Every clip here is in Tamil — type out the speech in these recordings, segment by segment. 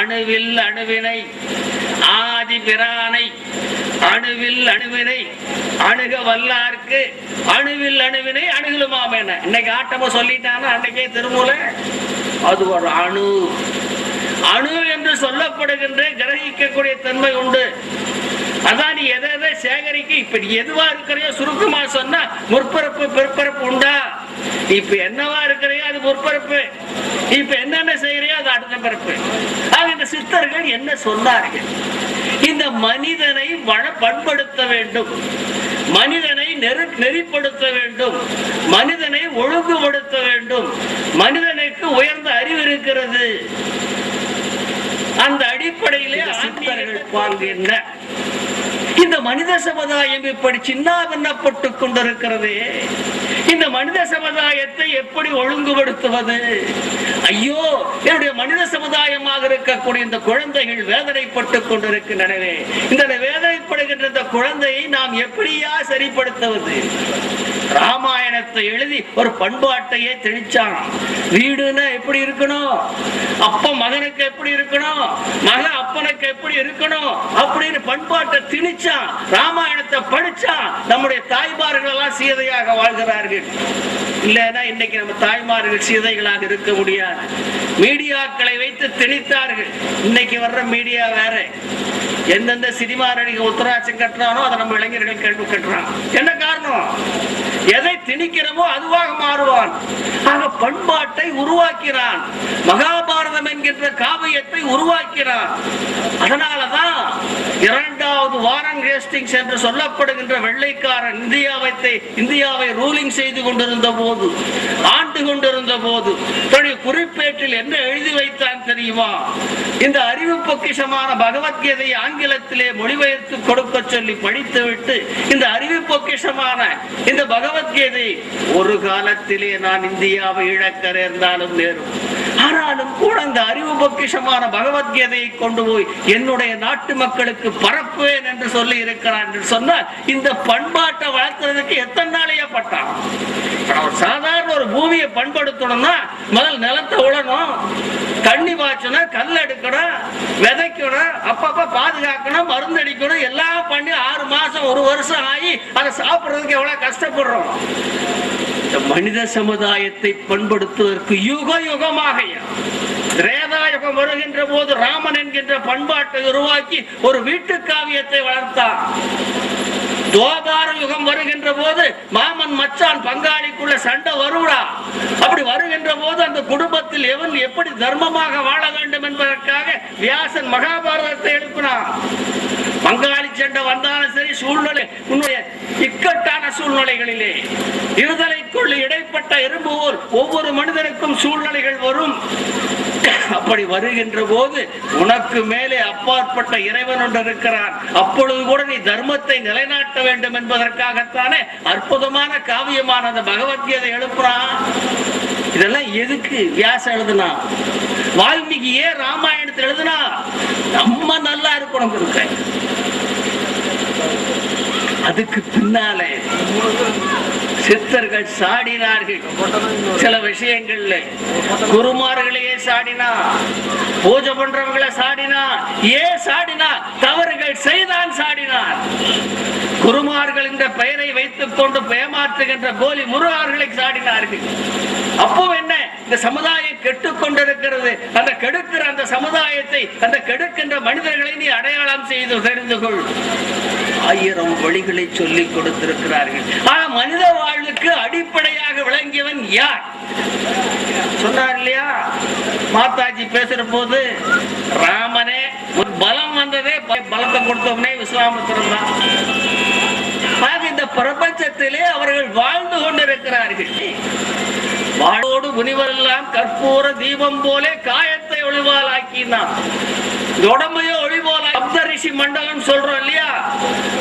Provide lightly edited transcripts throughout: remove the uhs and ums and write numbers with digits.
அணுவில் அணுவினை ஆதி பிரானை அணுவில் அணுவினை அணுக வல்லார்க்கு அணுவில் அணுவினை அணுகலுமாம். என்ன இன்னைக்கு ஆட்டமா சொல்லிட்டானா அன்னைக்கே திருமூல அது ஒரு அணு அணு என்று சொல்லப்படுகின்ற கிரகிக்கக்கூடிய தன்மை உண்டு. அதான் நீ எதை எதை சேகரிக்க இப்ப நீ எதுவா இருக்கிறையோ சுருக்கமா சொன்னா முற்பரப்பு பிற்பரப்பு உண்டா? இப்ப என்னவா இருக்கிறையோ அது முற்பரப்பு, இப்ப என்னென்ன செய்யறையோ அது அடுத்த பிறப்பு. ஆக இந்த சித்தர்கள் என்ன சொன்னார்கள்? இந்த மனிதனை பண்படுத்த வேண்டும், மனிதனை நெறிப்படுத்த வேண்டும், மனிதனை ஒழுங்குபடுத்த வேண்டும். மனிதனுக்கு உயர்ந்த அறிவு இருக்கிறது. அந்த அடிப்படையிலே சித்தர்கள் பாங்கு என்ன? இந்த மனித சமுதாயம் இப்படி சின்னாபின்னப்பட்டு கொண்டிருக்கிறது. இந்த மனித சமுதாயத்தை எப்படி ஒழுங்குபடுத்துவது? ஐயோ, என்னுடைய மனித சமுதாயமாக இருக்கக்கூடிய இந்த குழந்தைகள் வேதனைப்பட்டு கொண்டிருக்கின்றனவே, இந்த வேதனைப்படுகின்ற இந்த குழந்தையை நாம் எப்படியா சரிப்படுத்துவது? ராமாயணத்தை எழுதி ஒரு பண்பாட்டையே திணிச்சான். வீடுன்னா எப்படி இருக்கணும், அப்ப மகனுக்கு எப்படி இருக்கணும், மக அப்பனுக்கு எப்படி இருக்கணும் அப்படின்னு பண்பாட்டை திணிச்சான். ராமாயணத்தை படிச்சான். நம்முடைய தாய்மார்கள் எல்லாம் சீதையாக வாழ்கிறார்கள். இல்லைன்னா இன்னைக்கு நம்ம தாய்மார்கள் சீதைகளாக இருக்க முடியாது. மீடியாக்களை வைத்து திணித்தார்கள். இன்னைக்கு வர்ற மீடியா வேற. எந்தெந்த சினிமா நடிகை உத்தராட்சம் கட்டுறானோ அதை நம்ம இளைஞர்கள் கேள்வி கட்டுறான். என்ன காரணம்? எதை திணிக்கிறமோ அதுவாக மாறுவான். ஆக பண்பாட்டை உருவாக்கிறான். மகாபாரதம் என்கின்ற காவியத்தை உருவாக்கிறான். அதனாலதான் இரண்டாவது வாரன் ஹேஸ்டிங்ஸ் என்று சொல்லப்படுகின்ற வெள்ளைக்காரன் இந்தியாவை ரூலிங் செய்து கொண்டிருந்த போது, ஆண்டு கொண்டிருந்த போது தன்னுடைய குறிப்பேட்டில் என்ன எழுதி வைத்தான் தெரியுமா? இந்த அறிவு பொக்கிஷமான பகவத்கீதை ஆங்கிலத்திலே மொழிபெயர்த்து கொடுக்க சொல்லி படித்துவிட்டு, இந்த அறிவு பொக்கிஷமான இந்த பகவத்கீதை ஒரு காலத்திலே நான் இந்தியாவை இழக்க நேர்ந்தாலும் நேரும், ஆனாலும் கூட இந்த அறிவு பொக்கிஷமான பகவத்கீதையை கொண்டு போய் என்னுடைய நாட்டு மக்களுக்கு பரப்புவேன் என்று சொல்லி இருக்கிறான் என்று சொன்னால், இந்த பண்பாட்டை வளர்க்கிறதுக்கு எத்தனை நாளையா பட்டான்? சாதாரண ஒரு பூமியை பண்படுத்தணும்னா முதல் நிலத்தை உழணும், தண்ணி பாய்ச்சணும், கல் எடுக்கணும், விதைக்கணும், அப்பப்ப பாதுகாக்கணும், மருந்து அடிக்கணும், எல்லாம் பண்ணி 6 மாசம் 1 வருஷம் ஆகி அதை சாப்பிடுறதுக்கு எவ்வளவு கஷ்டப்படுறோம். மனித சமுதாயத்தை பண்படுத்துவதற்கு யுக யுகமாக திரேதாயுகம் வருகின்ற போது ராமன் என்கின்ற பண்பாட்டை உருவாக்கி ஒரு வீட்டு காவியத்தை வளர்த்தார். துவாபார யுகம் வருகின்ற போது மாமன் மச்சான் பங்காளிக்குள்ள சண்டை வருவா. அப்படி வருகின்ற போது அந்த குடும்பத்தில் எவன் எப்படி தர்மமாக வாழ வேண்டும் என்பதற்காக வியாசன் மகாபாரதத்தை எழுப்பினார். பங்காளி சண்டை வந்தாலும் சரி, சூழ்நிலை உன்னுடைய இக்கட்டான சூழ்நிலைகளிலே இருதலைக்குள் இடைப்பட்ட எறும்பு போல் ஒவ்வொரு மனிதனுக்கும் சூழ்நிலைகள் வரும். அப்படி வருகின்ற போது உனக்கு மேலே அப்பாற்பட்ட இறைவன் ஒன்று இருக்கிறான். அப்பொழுது கூட நீ தர்மத்தை நிலைநாட்ட வேண்டும் என்பதற்காகத்தானே அற்புதமான காவியமான அந்த பகவத்கீதை எழுப்புறான். இதெல்லாம் எதுக்கு வியாசம் எழுதுனா? வால்மீகி ஏன் ராமாயணத்தை எழுதுனா? நம்ம நல்லா இருக்கணும் இருக்க. அதுக்கு பின்னாலே சித்தர்கள் சாடினார்கள். சில விஷயங்கள்ல குருமார்களையே சாடினா, பூஜை பண்றவங்களை சாடினா. ஏன் சாடினா? தவறுகள் செய்தான் சாடினார். குருமார்கள் என்ற பெயரை வைத்துக் கொண்டு ஏமாற்றுகின்ற போலி முருகார்களை சாடினார்கள். அப்போ என்ன? இந்த சமுதாயம் கெட்டுக் கொண்டிருக்கிறது. அந்த கெடுக்கிற அந்த சமுதாயத்தை, அந்த கெடுக்கின்ற மனிதர்களை நீ அடையாளம் செய்து தெரிந்து கொள். 1000 வழிகளை சொல்லிக் கொடுத்திருக்கிறார்கள். ஆனா மனித வாழ்வுக்கு அடிப்படையாக விளங்கியவன் யார் சொன்னார் இல்லையா? மாதாஜி பேசுற போது ராமனே ஒரு பலம் வந்ததே, பலத்தை கொடுத்தவனே விஸ்வாமித்திரன் தான். இந்த பிரபஞ்சத்திலே அவர்கள் வாழ்ந்து கொண்டிருக்கிறார்கள். வாழோடு முனிவரெல்லாம் கற்பூர தீபம் போல காயத்தை ஒளிவால் ஆக்கினான். உடம்பையோ ஒளிபோல ரிஷி மண்டலம் சொல்றோம் இல்லையா,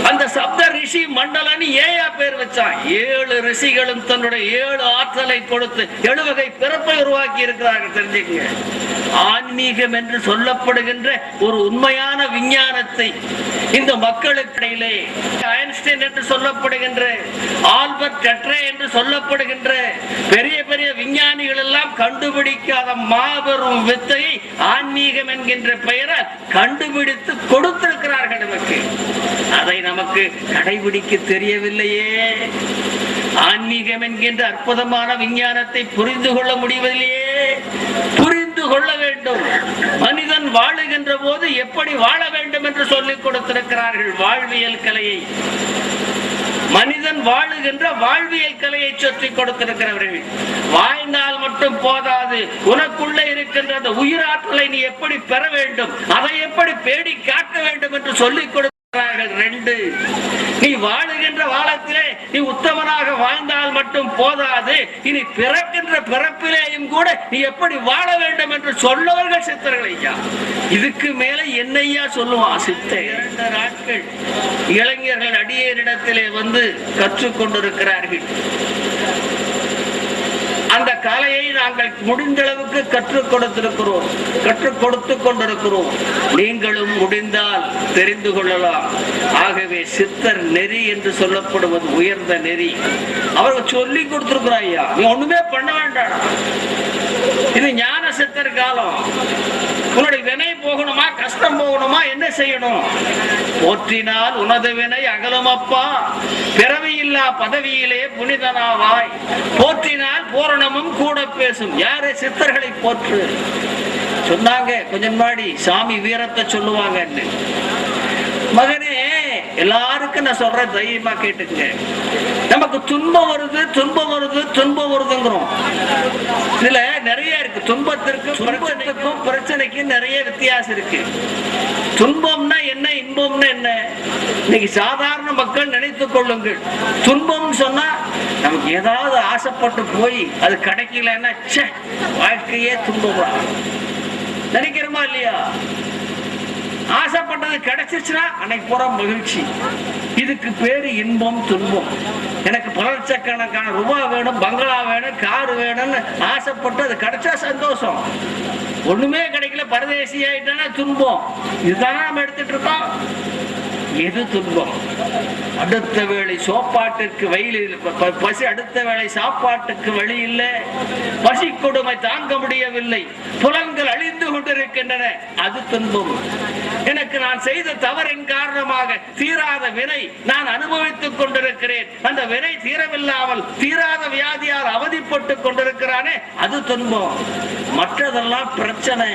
அந்த சப்த ரிஷி மண்டலன்னு ஏயா பேர் வச்சான்? 7 ரிஷிகளும் தன்னுடைய 7 ஆற்றலை கொடுத்து 7 வகை பிறப்பை உருவாக்கி இருக்கிறார்கள். தெரிஞ்சுக்கங்க, ஆன்மீகம் என்று சொல்லப்படுகின்ற ஒரு உண்மையான விஞ்ஞானத்தை இந்த மக்களுக்கு இடையிலே ஐன்ஸ்டைன் என்று சொல்லப்படுகின்ற, ஆல்பர்ட் டெட்ரே என்று சொல்லப்படுகின்ற பெரிய பெரிய விஞ்ஞானிகள் எல்லாம் கண்டுபிடிக்காத மாபெரும் வித்தையை ஆன்மீகம் என்கின்ற பெயரால் கண்டுபிடித்து கொடுத்திருக்கிறார்கள். நமக்கு அதை நமக்கு கடைபிடிக்க தெரியவில்லையே. ஆன்மீகம் என்கின்ற அற்புதமான விஞ்ஞானத்தை புரிந்து கொள்ள முடியவில்லையே. புரிந்து கொள்ள வேண்டும். மனிதன் வாழுகின்ற போது எப்படி வாழ வேண்டும் என்று சொல்லிக் கொடுத்திருக்கிறார்கள் வாழ்வியல் கலையை. மனிதன் வாழுகின்ற வாழ்வியல் கலையை சொல்லி கொடுத்திருக்கிறவர்கள். வாழ்ந்தால் மட்டும் போதாது, உனக்குள்ள இருக்கின்ற அந்த உயிராற்றலை நீ எப்படி பெற வேண்டும், அதை எப்படி பேடி காக்க வேண்டும் என்று சொல்லிக் கொடுக்கிறார்கள். 2, நீ வாழுகின்ற வாழத்திலே நீ உத்தமனாக வாழ்ந்தால் மட்டும் போதாது, இனி பிறக்கின்ற பிறப்பிலேயும் கூட நீ எப்படி வாழ வேண்டும் என்று சொல்லவர்கள் சித்தர்கள் ஐயா. இதுக்கு மேல என்னையா சொல்லுவான் சித்தர்? 2 நாட்கள் இளைஞர்கள் அடியேரிடத்திலே வந்து கற்றுக்கொண்டிருக்கிறார்கள். அந்த கலையை நாங்கள் முடிந்த அளவுக்கு கற்றுக் கொடுத்திருக்கிறோம், கற்றுக் கொடுத்து கொண்டிருக்கிறோம். நீங்களும் முடிந்தால் தெரிந்து கொள்ளலாம். ஆகவே சித்தர் நெறி என்று சொல்லப்படுவது உயர்ந்த நெறி. அவர்கள் சொல்லி கொடுத்திருக்கிறார் ஐயா, நீ ஒண்ணுமே பண்ண வேண்டாம். இது ஞான சித்தர் காலம். உன்னுடைய வினை போகணுமா, கஷ்டம் போகணுமா, என்ன செய்யணும்? போற்றினால் உனது வினை அகலமப்பா, பிறவியில்லா பதவியிலே புனிதனாவாய். போற்றினால் பூரணமும் கூட பேசும். யாரு? சித்தர்களை போற்று சொன்னாங்க. கொஞ்சம் முன்னாடி சாமி வீரத்தை சொல்லுவாங்க. மகனே, எல்லாருக்கும் நான் சொல்றேன், தைரியமா கேட்டுங்க. நமக்கு துன்பம் வருது, துன்பம் வருது, துன்பம் வருதுங்கிறோம். இதுல நிறைய இருக்கு. துன்பத்திற்கும் பிரச்சனைக்கும் நிறைய வித்தியாசம் இருக்கு. துன்பம்னா என்ன, இன்பம்னா என்ன? இன்னைக்கு சாதாரண மக்கள் நினைத்துக் கொள்ளுங்கள். துன்பம் சொன்னா நமக்கு ஏதாவது ஆசைப்பட்டு போய் அது கிடைக்கலன்னா வாழ்க்கையே துன்பமா நினைக்கிறோமா இல்லையா? ஆசைப்பட்டது கிடைச்சிச்சுன்னா அன்னைக்கு போற மகிழ்ச்சி. இதுக்கு பேரு இன்பம், துன்பம். எனக்கு பல லட்சக்கணக்கான ரூபாய் வேணும், பங்களா வேணும், கார் வேணும்னு ஆசைப்பட்டு அது கிடைச்சா சந்தோஷம். ஒண்ணுமே கிடைக்கல, பரதேசி ஆயிட்டானா துன்பம். இதுதானே நம்ம எடுத்துட்டு இருக்கோம். எது துன்பம்? அடுத்த வேளை சோப்பாட்டுக்கு வழியில் பசி, அடுத்த வேளை சாப்பாட்டுக்கு வழி இல்லை, பசி கொடுமை தாங்க முடியவில்லை, புலன்கள் அழிந்து கொண்டிருக்கின்றன, அது துன்பம். எனக்கு நான் செய்த தவறின் காரணமாக தீராத வினை நான் அனுபவித்துக் கொண்டிருக்கிறேன். அந்த வினை தீரவில்லாமல் தீராத வியாதியால் அவதிப்பட்டு கொண்டிருக்கிறானே, அது துன்பம். மற்றதெல்லாம் பிரச்சனை.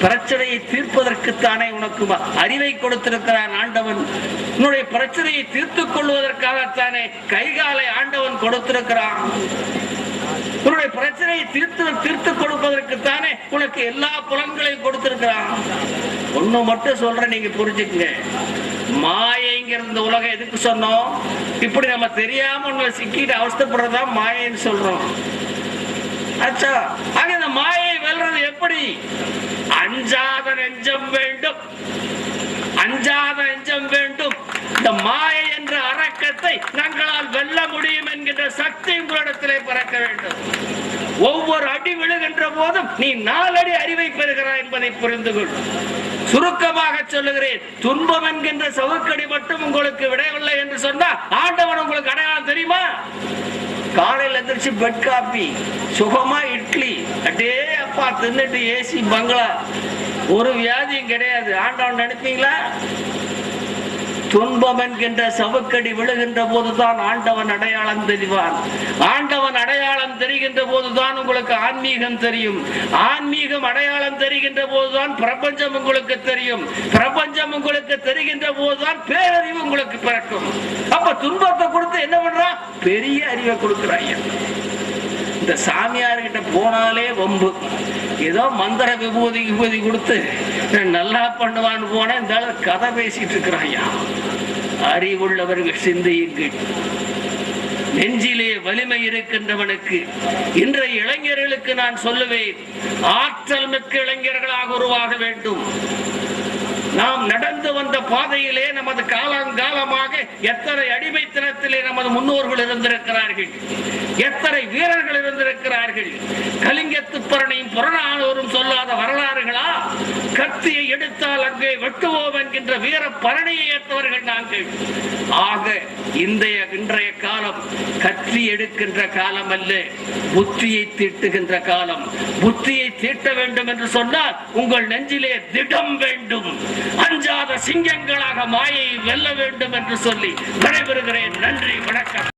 பிரச்சனையை தீர்ப்பதற்குத்தானே உனக்கு அறிவை கொடுத்திருக்கிறான் ஆண்டவன். உன்னுடைய பிரச்சனையை தீர்த்துக் கொள்வதற்காகத்தானே கைகாலை ஆண்டவன் கொடுத்திருக்கிறான். உன்னுடைய பிரச்சனையை தீர்த்து கொடுப்பதற்குத்தானே உனக்கு எல்லா புலன்களையும் கொடுத்திருக்கிறான். ஒண்ணு மட்டும் சொல்றேன், நீங்க புரிஞ்சுக்குங்க. மாயைங்கிற இந்த உலகம் எதுக்கு சொன்னோம்? இப்படி நம்ம தெரியாம உங்களை சிக்கிட்டு அவஸ்தைப்படுறதா மாயைன்னு சொல்றோம். ஆச்சா, ஆக இந்த மாயை வெல்றது எப்படி? அஞ்சாத நெஞ்சம் வேண்டும், அஞ்சாத நெஞ்சம் வேண்டும். இந்த மாயை என்ற அரக்கத்தை நாங்களால் வெல்ல முடியும் என்கின்ற சக்தி உங்களிடத்திலே பிறக்க வேண்டும். ஒவ்வொரு அடி விழுகின்ற போதும் நீ 4 அடி அறிவை பெறுகிறாய் என்பதை புரிந்து கொள். சுருக்கமாக சொல்லுகிறேன், துன்பம் என்கின்ற சவுக்கடி மட்டும் உங்களுக்கு விடவில்லை என்று சொன்னா ஆண்டவன் உங்களுக்கு அடையாளம் தெரியுமா? காலையில் எந்திரிச்சு பெட் காபி, சுகமா இட்லி, அடே அப்பா தின்னுட்டு ஏசி பங்களா, ஒரு வியாதியும் கிடையாது. ஆண்டவன் நினைப்பீங்களா? துன்பம் என்கின்ற சவுக்கடி விழுகின்ற போதுதான் ஆண்டவன் அடையாளம் தெரிவான். ஆண்டவன் அடையாளம் தெரிகின்ற போதுதான் உங்களுக்கு ஆன்மீகம் தெரியும். ஆன்மீகம் அடையாளம் தெரிகின்ற போதுதான் பிரபஞ்சம் உங்களுக்கு தெரியும். பிரபஞ்சம் உங்களுக்கு தெரிகின்ற போதுதான் பேரறிவு உங்களுக்கு பிறக்கும். அப்ப துன்பத்தை கொடுத்து என்ன பண்றான்? பெரிய அறிவை கொடுக்கிறாங்க. இந்த சாமியார்கிட்ட போனாலே வம்பு. ஏதோ மந்திர விபூதி கொடுத்து நல்லா பண்ணுவான்னு போனா இந்த கதை பேசிட்டு இருக்கிறாங்க. அறிவுள்ளவர்கள் சிந்தியுங்கள். நெஞ்சிலே வலிமை இருக்கின்றவனுக்கு, இன்றைய இளைஞர்களுக்கு நான் சொல்லுவேன், ஆற்றல் மிக்க இளைஞர்களாக உருவாக வேண்டும். நாம் நடந்து வந்த பாதையிலே நமது காலங்காலமாக எத்தனை அடிமைத்தனத்திலே நமது முன்னோர்கள் இருந்திருக்கிறார்கள், எத்தனை வீரர்கள் இருந்திருக்கிறார்கள். கலிங்கத்து பரணியும் புறநானூரும் சொல்லாத வரலாறுகளா? கத்தியை எடுத்தால் அங்கே வெட்டுவோம் என்கின்ற வீர பரணியை ஏற்றவர்கள் நாங்கள். ஆக இன்றைய காலம் கத்தி எடுக்கின்ற காலம் அல்ல, புத்தியை தீட்டுகின்ற காலம். புத்தியை தீட்ட வேண்டும் என்று சொன்னால் உங்கள் நெஞ்சிலே திடம் வேண்டும். அஞ்சாத சிங்கங்களாக மாயை வெல்ல வேண்டும் என்று சொல்லி விடைபெறுகிறேன். நன்றி, வணக்கம்.